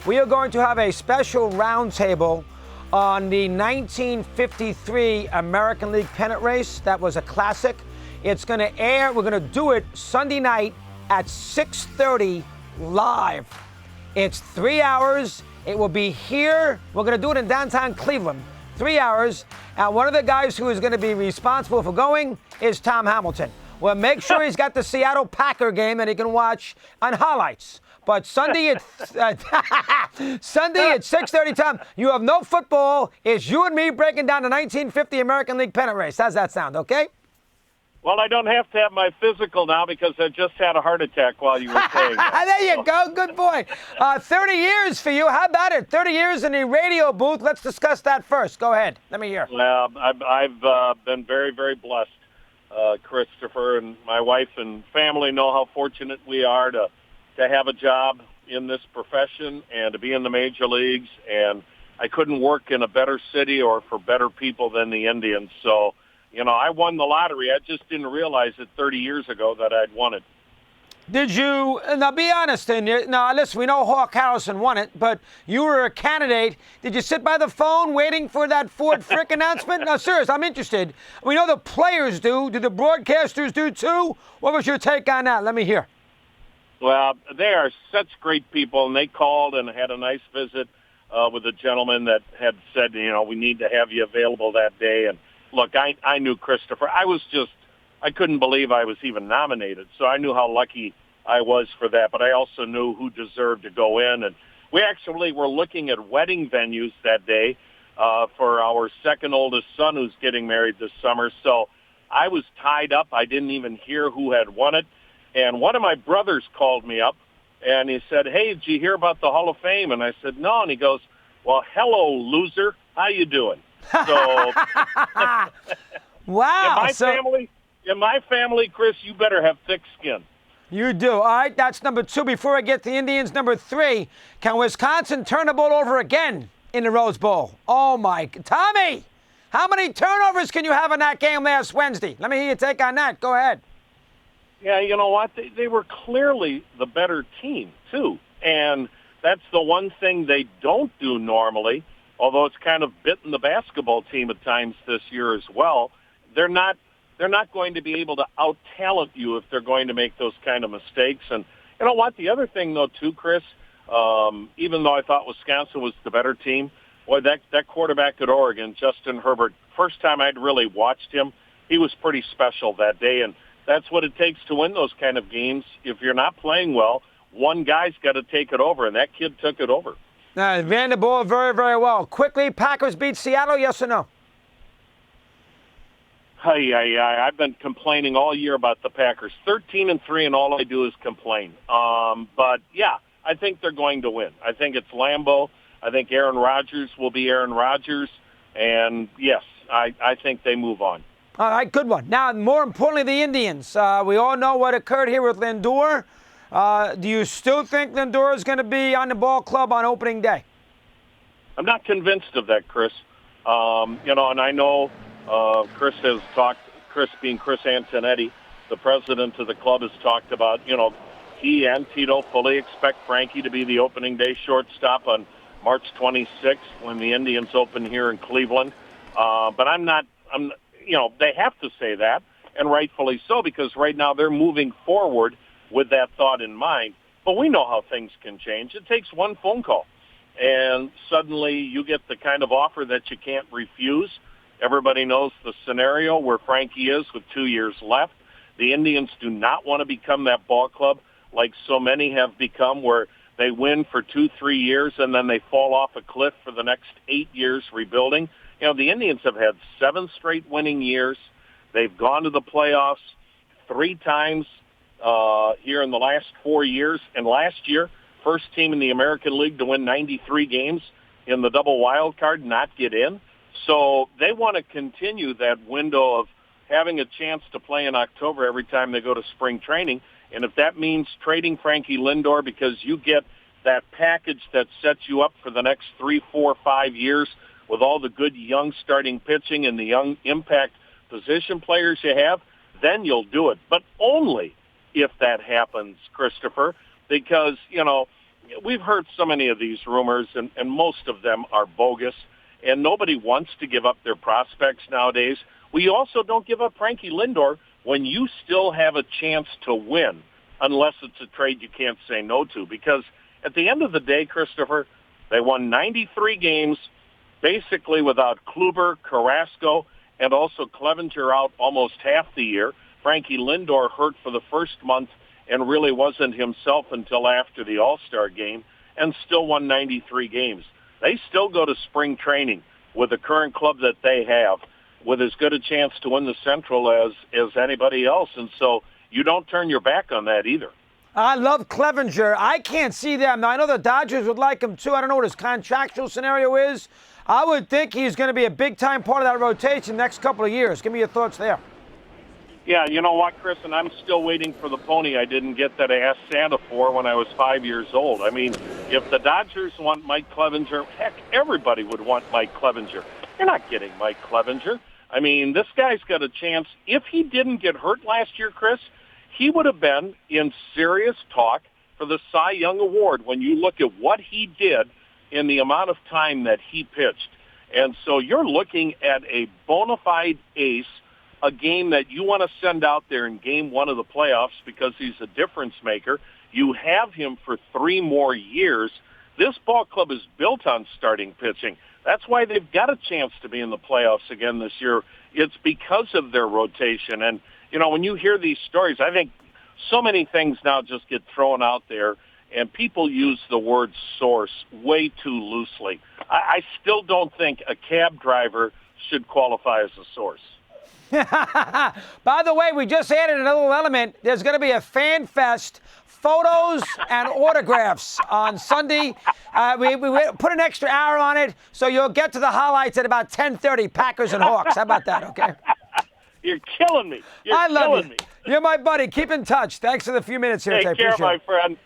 we are going to have a special roundtable on the 1953 American League pennant race. That was a classic. It's going to air. We're going to do it Sunday night at 6:30 live. It's 3 hours. It will be here. We're going to do it in downtown Cleveland. 3 hours. And one of the guys who is going to be responsible for going is Tom Hamilton. We'll make sure he's got the Seattle Packer game that he can watch on highlights. But Sunday at 6:30 time, you have no football. It's you and me breaking down the 1950 American League pennant race. How's that sound, okay? Well, I don't have to have my physical now because I just had a heart attack while you were saying that. There you go. Good point. 30 years for you. How about it? 30 years in the radio booth. Let's discuss that first. Go ahead. Let me hear. Well, I've been very, very blessed, Christopher, and my wife and family know how fortunate we are to have a job in this profession and to be in the major leagues. And I couldn't work in a better city or for better people than the Indians. So, you know, I won the lottery. I just didn't realize it 30 years ago that I'd won it. Did you, now be honest, now listen, we know Hawk Harrelson won it, but you were a candidate. Did you sit by the phone waiting for that Ford Frick announcement? No, serious, I'm interested. We know the players do. Do the broadcasters do too? What was your take on that? Let me hear. Well, they are such great people, and they called and had a nice visit with a gentleman that had said, you know, we need to have you available that day. And look, I knew Christopher. I couldn't believe I was even nominated, so I knew how lucky I was for that. But I also knew who deserved to go in. And we actually were looking at wedding venues that day for our second oldest son who's getting married this summer. So I was tied up. I didn't even hear who had won it. And one of my brothers called me up, and he said, hey, did you hear about the Hall of Fame? And I said, no. And he goes, well, hello, loser. How you doing? So wow. In my family, Chris, you better have thick skin. You do. All right, that's number 2. Before I get to the Indians, number 3, can Wisconsin turn the ball over again in the Rose Bowl? Oh, my. Tommy, how many turnovers can you have in that game last Wednesday? Let me hear your take on that. Go ahead. Yeah, you know what? They were clearly the better team, too. And that's the one thing they don't do normally, although it's kind of bitten the basketball team at times this year as well. They're not going to be able to out-talent you if they're going to make those kind of mistakes. And you know what? The other thing, though, too, Chris, even though I thought Wisconsin was the better team, boy, that quarterback at Oregon, Justin Herbert, first time I'd really watched him, he was pretty special that day. And that's what it takes to win those kind of games. If you're not playing well, one guy's got to take it over, and that kid took it over. Ran the ball very, very well. Quickly, Packers beat Seattle, yes or no? I've been complaining all year about the Packers. 13-3, and all I do is complain. But, yeah, I think they're going to win. I think it's Lambeau. I think Aaron Rodgers will be Aaron Rodgers. And, yes, I think they move on. All right, good one. Now, more importantly, the Indians. We all know what occurred here with Lindor. Do you still think Lindor is going to be on the ball club on opening day? I'm not convinced of that, Chris. And I know Chris has talked, Chris being Chris Antonetti, the president of the club, has talked about, he and Tito fully expect Frankie to be the opening day shortstop on March 26th when the Indians open here in Cleveland. But they have to say that, and rightfully so, because right now they're moving forward with that thought in mind. But we know how things can change. It takes one phone call, and suddenly you get the kind of offer that you can't refuse. Everybody knows the scenario where Frankie is with 2 years left. The Indians do not want to become that ball club like so many have become, where they win for 2-3 years and then they fall off a cliff for the next 8 years rebuilding. The Indians have had 7 straight winning years. They've gone to the playoffs 3 times here in the last 4 years. And last year, first team in the American League to win 93 games in the double wild card, not get in. So they want to continue that window of having a chance to play in October every time they go to spring training. And if that means trading Frankie Lindor because you get that package that sets you up for the next 3, 4, 5 years with all the good young starting pitching and the young impact position players you have, then you'll do it. But only if that happens, Christopher, because, we've heard so many of these rumors, and most of them are bogus, and nobody wants to give up their prospects nowadays. We also don't give up Frankie Lindor when you still have a chance to win, unless it's a trade you can't say no to. Because at the end of the day, Christopher, they won 93 games, basically without Kluber, Carrasco, and also Clevenger out almost half the year. Frankie Lindor hurt for the first month and really wasn't himself until after the All-Star game, and still won 93 games. They still go to spring training with the current club that they have, with as good a chance to win the Central as anybody else. And so you don't turn your back on that either. I love Clevenger. I can't see them. Now, I know the Dodgers would like him, too. I don't know what his contractual scenario is. I would think he's going to be a big-time part of that rotation next couple of years. Give me your thoughts there. Yeah, you know what, Chris, and I'm still waiting for the pony I didn't get that I asked Santa for when I was 5 years old. I mean, if the Dodgers want Mike Clevenger, heck, everybody would want Mike Clevenger. You're not getting Mike Clevenger. I mean, this guy's got a chance. If he didn't get hurt last year, Chris, he would have been in serious talk for the Cy Young Award when you look at what he did in the amount of time that he pitched. And so you're looking at a bona fide ace, a game that you want to send out there in game one of the playoffs because he's a difference maker. You have him for 3 more years. This ball club is built on starting pitching. That's why they've got a chance to be in the playoffs again this year. It's because of their rotation. And, you know, when you hear these stories, I think so many things now just get thrown out there, and people use the word source way too loosely. I still don't think a cab driver should qualify as a source. By the way, we just added another little element. There's going to be a fan fest, photos and autographs on Sunday. We put an extra hour on it, so you'll get to the highlights at about 10:30, Packers and Hawks. How about that, okay? You're killing me. I love you. You're my buddy. Keep in touch. Thanks for the few minutes here. Take care, my friend.